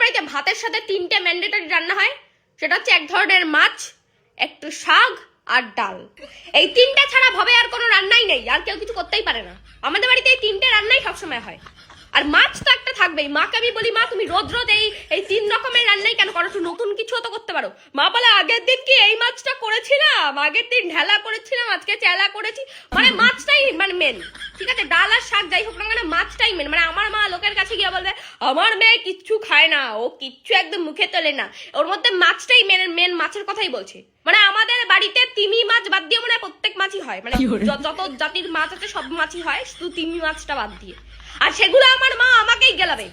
বাড়িতে ভাতের সাথে 3টে ম্যান্ডেটরি রান্না হয়, সেটা হচ্ছে এক ধরনের মাছ, একটু শাক আর ডাল। এই 3টা ছাড়া ভাবে আর কোনো রান্নাই নেই, আর কেউ কিছু করতেই পারে না। আমাদের বাড়িতে এই 3টে রান্নাই সবসময় হয়। আর মাছ তো একটা থাকবেই। মাকে আমি বলি, মা তুমি রোজ রোজ এই 3 রকমের রান্নাই কেন করো, একটু নতুন কিছু তো করতে পারো। মা বলে আগের দিন কি এই মাছটা করেছিলাম, আগের দিন ঢেলা করেছিলাম, আজকে চেলা করেছি। মানে মাছটাই মানে মেন, ঠিক আছে? ডাল আর শাক যাই হোক না কেন মাছটাই মেন। মানে আমার মা লোকের কাছে গিয়ে বলবে আমার মেয়ে কিচ্ছু খায় না, ও কিচ্ছু একদম মুখে তোলে না, ওর মধ্যে মাছটাই মেন, মাছের কথাই বলছে। মানে আমাদের বাড়িতে তিমি মাছ বাদ দিয়ে মানে প্রত্যেক মাছই হয়, মানে যত জাতির মাছ আছে সব মাছই হয়, শুধু তিমি মাছটা বাদ দিয়ে। আর সেগুলো আমার মা আমাকেই গেলাবে,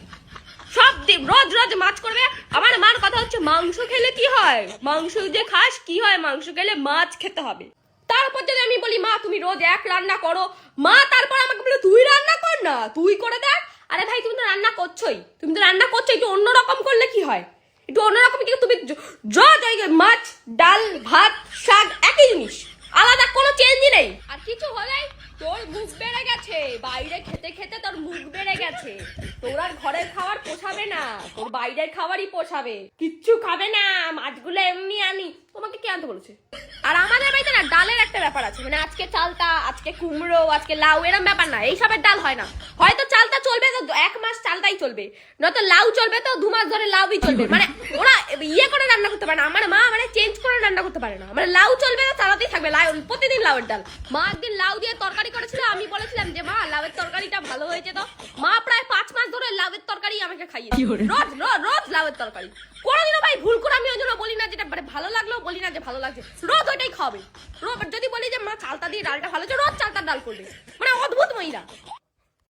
সব দিন রোজ রোজ মাছ করবে। আমার মার কথা হচ্ছে মাংস খেলে কি হয়, মাংস যে খাস কি হয়, মাংস খেলে মাছ খেতে হবে। তারপর যদি আমি বলি মা তুমি রোজ এক রান্না করো, মা তারপর আমাকে বলে তুই রান্না কর না, তুই করে দেখ। আরে ভাই তুমি তো রান্না করছোই, একটু অন্যরকম করলে কি হয়, একটু অন্যরকম। কিন্তু তুমি মাছ ডাল ভাত শাক একই জিনিস, আলাদা কোনো চেঞ্জই নেই। আর কিছু হলেই তোর মুখ বেড়ে গেছে, বাইরে খেতে খেতে তোর মুখ বেড়ে গেছে, তোর আর ঘরের খাবার পোষাবে না, তোর বাইরের খাবারই পোষাবে, কিচ্ছু খাবে না, মাছগুলো এমনি আনি। তোমাকে কে আনতে বলেছে? আর আমাদের বাড়িতে না ডালের একটা ব্যাপার আছে, মানে আজকে চালতা, আজকে কুমড়ো, আজকে লাউ, এরম ব্যাপার না। এইসবের ডাল হয় না। হয়তো চালতা চলবে তো 1 মাস চালতাই চলবে, নয়তো লাউ চলবে তো 2 মাস ধরে লাউই চলবে। মানে ওরা ইয়ে করে রান্না করতে পারে না, আমার মা মানে চেঞ্জ করে রান্না করতে পারে না। মানে লাউ চলবে তো চালাতেই থাকবে, প্রতিদিন লাউয়ের ডাল। মা একদিন লাউ দিয়ে তরকারি করেছিল, আমি বলেছিলাম যে মা লাউয়ের তরকারিটা ভালো হয়েছে তো। মা প্রায় 5 মাস ধরে লাউয়ের তরকারি আমাকে খাইয়েছে, রোজ রোজ লাউয়ের তরকারি। কোনোদিনও ভাই ভুল করে আমি ওই জন্য বলি না যেটা মানে ভালো লাগলো, বলি না যে ভালো লাগছে, রোজ ওইটাই খাবে। রোজ যদি বলি যে মা চালতা দিয়ে ডালটা ভালো হচ্ছে, রোজ চালতার ডাল করবে। মানে অদ্ভুত মহিলা।